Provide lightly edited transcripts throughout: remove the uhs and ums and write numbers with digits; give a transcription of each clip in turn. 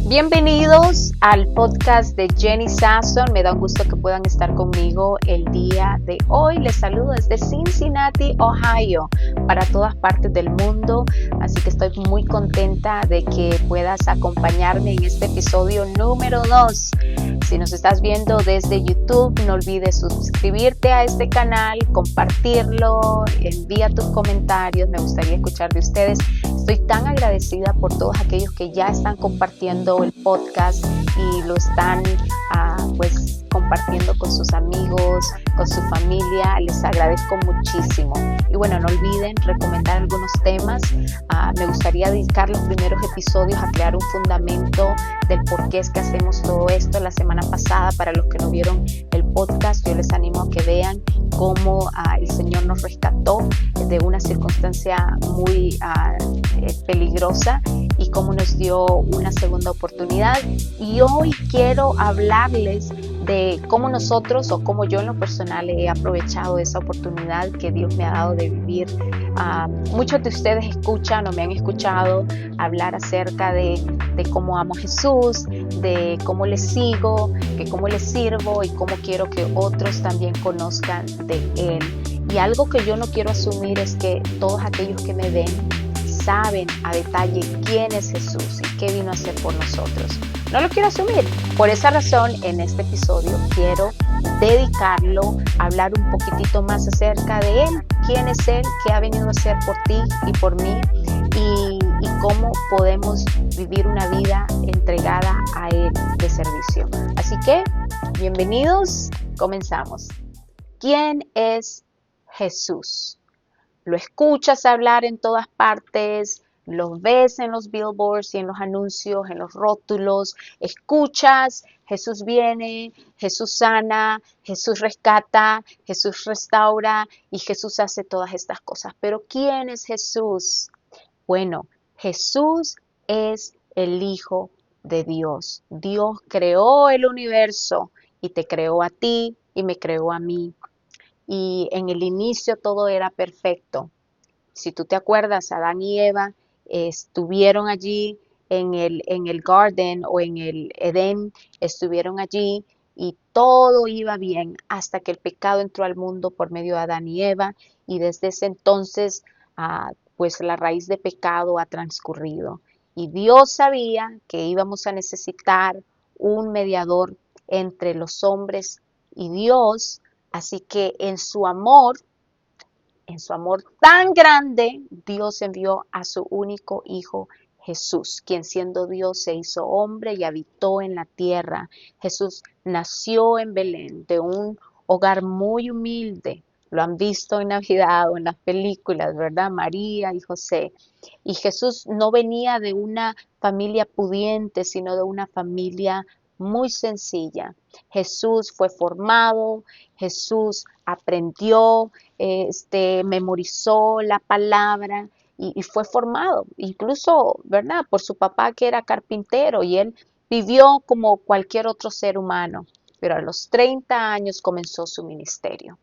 Bienvenidos al podcast de Jenny Sasson. Me da un gusto que puedan estar conmigo el día de hoy. Les saludo desde Cincinnati, Ohio, para todas partes del mundo. Así que estoy muy contenta de que puedas acompañarme en este episodio número 2. Si nos estás viendo desde YouTube, no olvides suscribirte a este canal, compartirlo, envía tus comentarios. Me gustaría escuchar de ustedes. Estoy tan agradecida por todos aquellos que ya están compartiendo el podcast y lo están compartiendo con sus amigos, con su familia. Les agradezco muchísimo. Y bueno, no olviden recomendar algunos temas. Me gustaría dedicar los primeros episodios a crear un fundamento del por qué es que hacemos todo esto. La semana pasada, para los que no vieron el podcast, yo les animo a que vean cómo el Señor nos rescató de una circunstancia muy peligrosa y cómo nos dio una segunda oportunidad. Y hoy quiero hablarles de cómo nosotros o cómo yo en lo personal he aprovechado esa oportunidad que Dios me ha dado de vivir. Muchos de ustedes escuchan o me han escuchado hablar acerca de cómo amo a Jesús, de cómo le sigo, de cómo le sirvo y cómo quiero que otros también conozcan de Él. Y algo que yo no quiero asumir es que todos aquellos que me ven saben a detalle quién es Jesús y qué vino a hacer por nosotros. No lo quiero asumir. Por esa razón, en este episodio quiero dedicarlo a hablar un poquitito más acerca de Él, quién es Él, qué ha venido a hacer por ti y por mí y cómo podemos vivir una vida entregada a Él de servicio. Así que, bienvenidos, comenzamos. ¿Quién es Jesús? Lo escuchas hablar en todas partes, lo ves en los billboards y en los anuncios, en los rótulos, escuchas, Jesús viene, Jesús sana, Jesús rescata, Jesús restaura y Jesús hace todas estas cosas. Pero ¿quién es Jesús? Bueno, Jesús es el Hijo de Dios. Dios creó el universo y te creó a ti y me creó a mí. Y en el inicio todo era perfecto. Si tú te acuerdas, Adán y Eva estuvieron allí en el garden o en el Edén, estuvieron allí y todo iba bien hasta que el pecado entró al mundo por medio de Adán y Eva y desde ese entonces pues la raíz de pecado ha transcurrido. Y Dios sabía que íbamos a necesitar un mediador entre los hombres y Dios. Así que en su amor tan grande, Dios envió a su único Hijo Jesús, quien siendo Dios se hizo hombre y habitó en la tierra. Jesús nació en Belén, de un hogar muy humilde. Lo han visto en Navidad o en las películas, ¿verdad? María y José. Y Jesús no venía de una familia pudiente, sino de una familia muy sencilla. Jesús fue formado, Jesús aprendió, memorizó la palabra y fue formado, incluso, ¿verdad? Por su papá que era carpintero y él vivió como cualquier otro ser humano, pero a los 30 años comenzó su ministerio.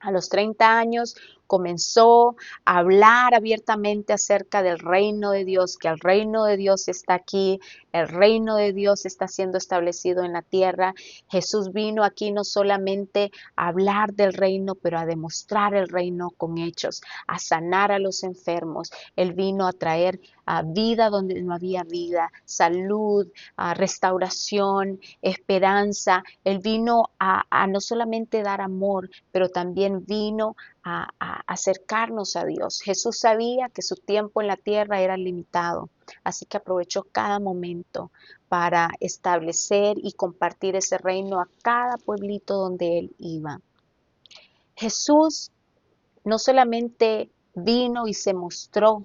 A los 30 años comenzó a hablar abiertamente acerca del reino de Dios, que el reino de Dios está aquí, el reino de Dios está siendo establecido en la tierra. Jesús vino aquí no solamente a hablar del reino, pero a demostrar el reino con hechos, a sanar a los enfermos. Él vino a traer vida donde no había vida, salud, restauración, esperanza. Él vino a no solamente dar amor, pero también vino a acercarnos a Dios. Jesús sabía que su tiempo en la tierra era limitado, así que aprovechó cada momento para establecer y compartir ese reino a cada pueblito donde él iba. Jesús no solamente vino y se mostró,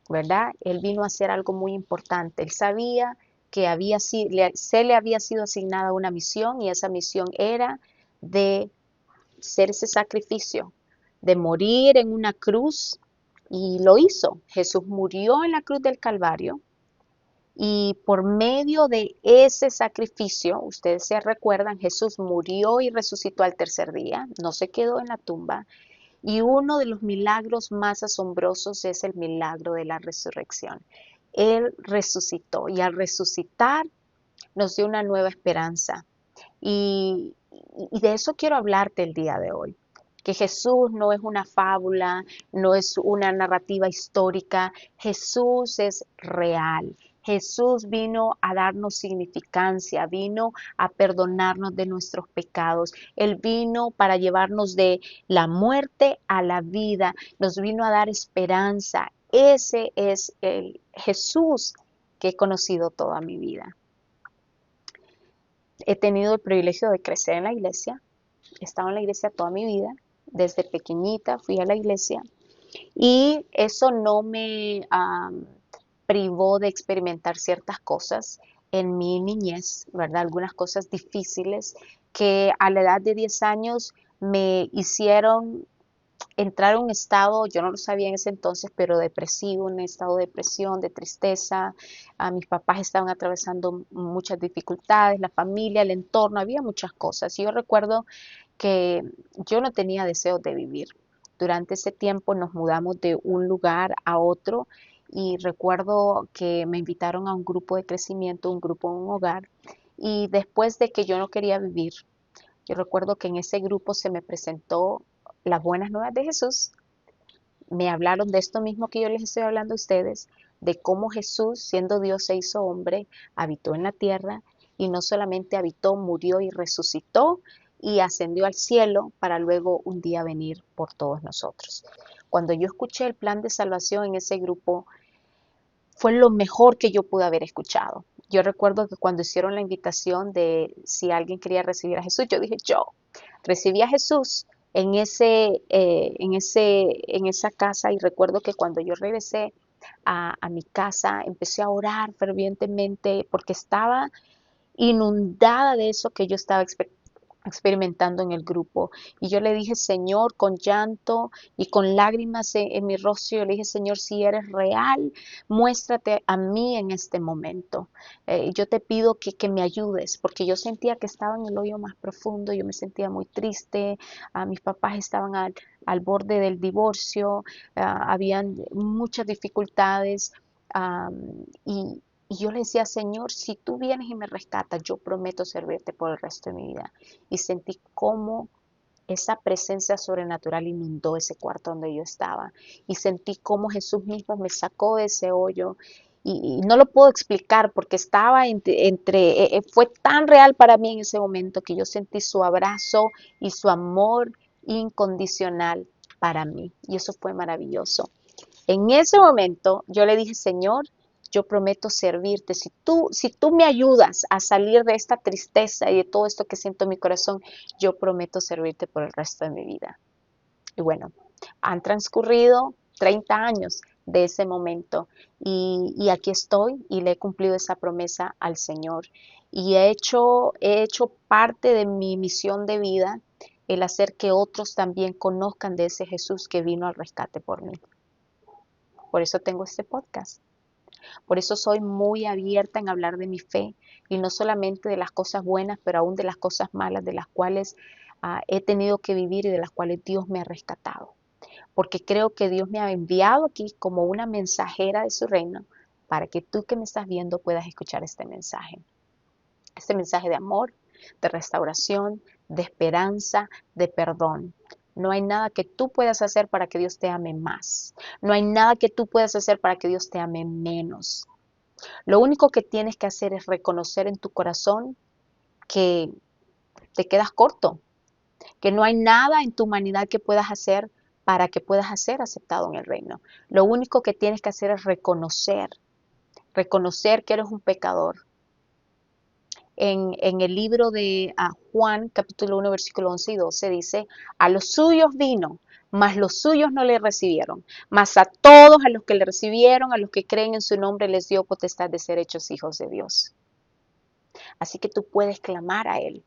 ¿verdad? Él vino a hacer algo muy importante. Él sabía que se le había sido asignada una misión y esa misión era de ser ese sacrificio, de morir en una cruz, y lo hizo. Jesús murió en la cruz del Calvario y por medio de ese sacrificio, ustedes se recuerdan, Jesús murió y resucitó al tercer día, no se quedó en la tumba. Y uno de los milagros más asombrosos es el milagro de la resurrección. Él resucitó y al resucitar nos dio una nueva esperanza. Y, y de eso quiero hablarte el día de hoy. Que Jesús no es una fábula, no es una narrativa histórica. Jesús es real. Jesús vino a darnos significancia, vino a perdonarnos de nuestros pecados. Él vino para llevarnos de la muerte a la vida, nos vino a dar esperanza. Ese es el Jesús que he conocido toda mi vida. He tenido el privilegio de crecer en la iglesia, he estado en la iglesia toda mi vida, desde pequeñita fui a la iglesia y eso no me privó de experimentar ciertas cosas en mi niñez, ¿verdad? Algunas cosas difíciles que a la edad de 10 años me hicieron entrar a un estado, yo no lo sabía en ese entonces, pero depresivo, un estado de depresión, de tristeza. Mis papás estaban atravesando muchas dificultades, la familia, el entorno, había muchas cosas. Y yo recuerdo que yo no tenía deseos de vivir. Durante ese tiempo nos mudamos de un lugar a otro y recuerdo que me invitaron a un grupo de crecimiento, un grupo en un hogar. Y después de que yo no quería vivir, yo recuerdo que en ese grupo se me presentó las buenas nuevas de Jesús. Me hablaron de esto mismo que yo les estoy hablando a ustedes, de cómo Jesús, siendo Dios, se hizo hombre, habitó en la tierra y no solamente habitó, murió y resucitó y ascendió al cielo para luego un día venir por todos nosotros. Cuando yo escuché el plan de salvación en ese grupo, fue lo mejor que yo pude haber escuchado. Yo recuerdo que cuando hicieron la invitación de si alguien quería recibir a Jesús, yo dije, yo recibí a Jesús en esa casa y recuerdo que cuando yo regresé a mi casa empecé a orar fervientemente porque estaba inundada de eso que yo estaba experimentando en el grupo. Y yo le dije, Señor, con llanto y con lágrimas en mi rostro, yo le dije, Señor, si eres real, muéstrate a mí en este momento. Yo te pido que me ayudes, porque yo sentía que estaba en el hoyo más profundo, yo me sentía muy triste, mis papás estaban al borde del divorcio, habían muchas dificultades. Y yo le decía, Señor, si tú vienes y me rescatas, yo prometo servirte por el resto de mi vida. Y sentí cómo esa presencia sobrenatural inundó ese cuarto donde yo estaba. Y sentí cómo Jesús mismo me sacó de ese hoyo. Y no lo puedo explicar porque estaba fue tan real para mí en ese momento que yo sentí su abrazo y su amor incondicional para mí. Y eso fue maravilloso. En ese momento yo le dije, Señor, yo prometo servirte. Si tú me ayudas a salir de esta tristeza y de todo esto que siento en mi corazón, yo prometo servirte por el resto de mi vida. Y bueno, han transcurrido 30 años de ese momento y aquí estoy y le he cumplido esa promesa al Señor. Y he hecho parte de mi misión de vida el hacer que otros también conozcan de ese Jesús que vino al rescate por mí. Por eso tengo este podcast. Por eso soy muy abierta en hablar de mi fe y no solamente de las cosas buenas, pero aún de las cosas malas de las cuales he tenido que vivir y de las cuales Dios me ha rescatado. Porque creo que Dios me ha enviado aquí como una mensajera de su reino para que tú que me estás viendo puedas escuchar este mensaje. Este mensaje de amor, de restauración, de esperanza, de perdón. No hay nada que tú puedas hacer para que Dios te ame más. No hay nada que tú puedas hacer para que Dios te ame menos. Lo único que tienes que hacer es reconocer en tu corazón que te quedas corto, que no hay nada en tu humanidad que puedas hacer para que puedas ser aceptado en el reino. Lo único que tienes que hacer es reconocer que eres un pecador. En el libro de Juan, capítulo 1, versículo 11 y 12, dice, a los suyos vino, mas los suyos no le recibieron. Mas a todos a los que le recibieron, a los que creen en su nombre, les dio potestad de ser hechos hijos de Dios. Así que tú puedes clamar a Él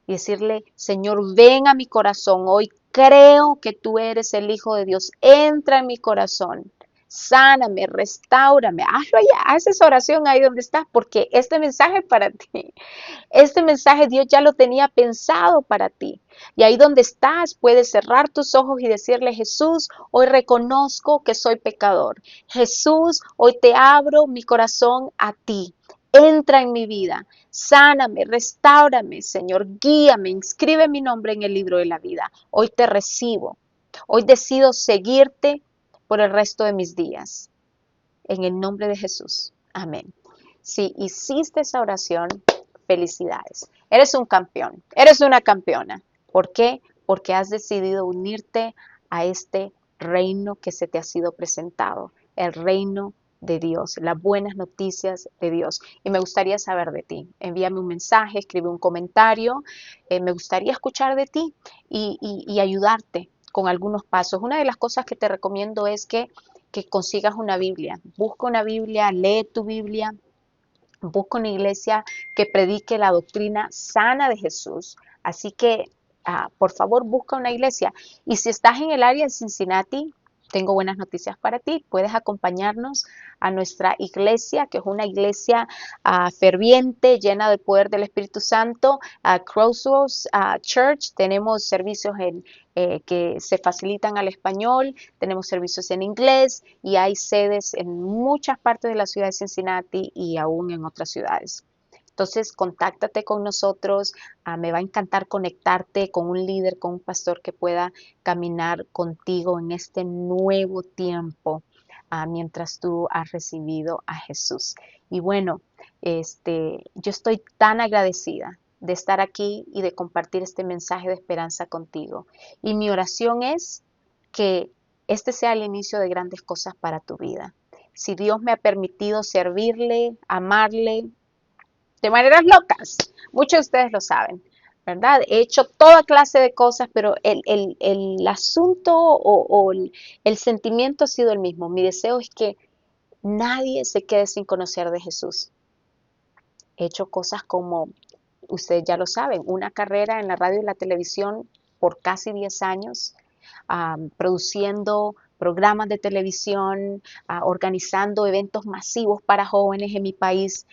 y decirle, Señor, ven a mi corazón. Hoy creo que tú eres el Hijo de Dios. Entra en mi corazón. sáname, restáurame. Hazlo allá, haz esa oración ahí donde estás, porque este mensaje es para ti. Este mensaje Dios ya lo tenía pensado para ti. Y ahí donde estás, puedes cerrar tus ojos y decirle: Jesús, hoy reconozco que soy pecador. Jesús, hoy te abro mi corazón a ti. Entra en mi vida, sáname, restáurame, Señor, guíame, inscribe mi nombre en el libro de la vida. Hoy te recibo. Hoy decido seguirte por el resto de mis días. En el nombre de Jesús. Amén. Si hiciste esa oración, felicidades. Eres un campeón, eres una campeona. ¿Por qué? Porque has decidido unirte a este reino que se te ha sido presentado, el reino de Dios, las buenas noticias de Dios. Y me gustaría saber de ti. Envíame un mensaje, escribe un comentario. Me gustaría escuchar de ti y ayudarte con algunos pasos. Una de las cosas que te recomiendo es que consigas una Biblia. Busca una Biblia, lee tu Biblia. Busca una iglesia que predique la doctrina sana de Jesús. Así que, por favor, busca una iglesia. Y si estás en el área de Cincinnati, tengo buenas noticias para ti. Puedes acompañarnos a nuestra iglesia, que es una iglesia ferviente, llena del poder del Espíritu Santo, Crossroads Church. Tenemos servicios que se facilitan al español, tenemos servicios en inglés y hay sedes en muchas partes de la ciudad de Cincinnati y aún en otras ciudades. Entonces, contáctate con nosotros. Me va a encantar conectarte con un líder, con un pastor que pueda caminar contigo en este nuevo tiempo mientras tú has recibido a Jesús. Y bueno, yo estoy tan agradecida de estar aquí y de compartir este mensaje de esperanza contigo. Y mi oración es que este sea el inicio de grandes cosas para tu vida. Si Dios me ha permitido servirle, amarle, de maneras locas, muchos de ustedes lo saben, ¿verdad? He hecho toda clase de cosas, pero el asunto o el sentimiento ha sido el mismo. Mi deseo es que nadie se quede sin conocer de Jesús. He hecho cosas como, ustedes ya lo saben, una carrera en la radio y la televisión por casi 10 años, produciendo programas de televisión, organizando eventos masivos para jóvenes en mi país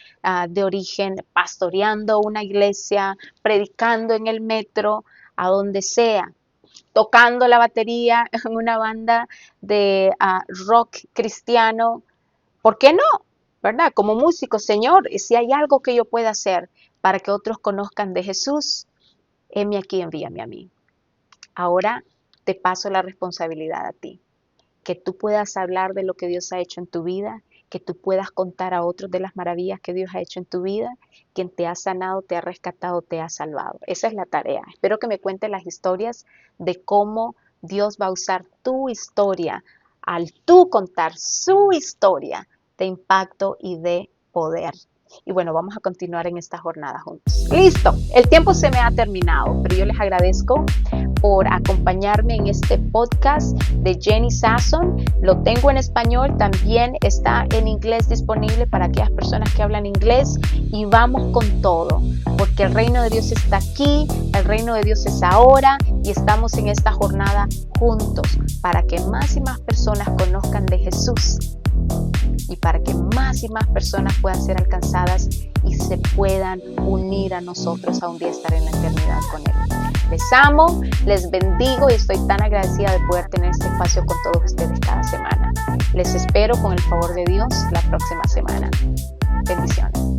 de origen, pastoreando una iglesia, predicando en el metro, a donde sea, tocando la batería en una banda de rock cristiano. ¿Por qué no? ¿Verdad? Como músico, Señor, si hay algo que yo pueda hacer para que otros conozcan de Jesús, heme aquí, envíame a mí. Ahora te paso la responsabilidad a ti. Que tú puedas hablar de lo que Dios ha hecho en tu vida, que tú puedas contar a otros de las maravillas que Dios ha hecho en tu vida, quien te ha sanado, te ha rescatado, te ha salvado. Esa es la tarea. Espero que me cuentes las historias de cómo Dios va a usar tu historia al tú contar su historia de impacto y de poder. Y bueno, vamos a continuar en esta jornada juntos. Listo, el tiempo se me ha terminado, pero yo les agradezco por acompañarme en este podcast de Jenny Sasson. Lo tengo en español, también está en inglés disponible para aquellas personas que hablan inglés. Y vamos con todo, porque el reino de Dios está aquí, el reino de Dios es ahora y estamos en esta jornada juntos para que más y más personas conozcan de Jesús y para que más y más personas puedan ser alcanzadas y se puedan unir a nosotros a un día estar en la eternidad con Él. Les amo, les bendigo y estoy tan agradecida de poder tener este espacio con todos ustedes cada semana. Les espero con el favor de Dios la próxima semana. Bendiciones.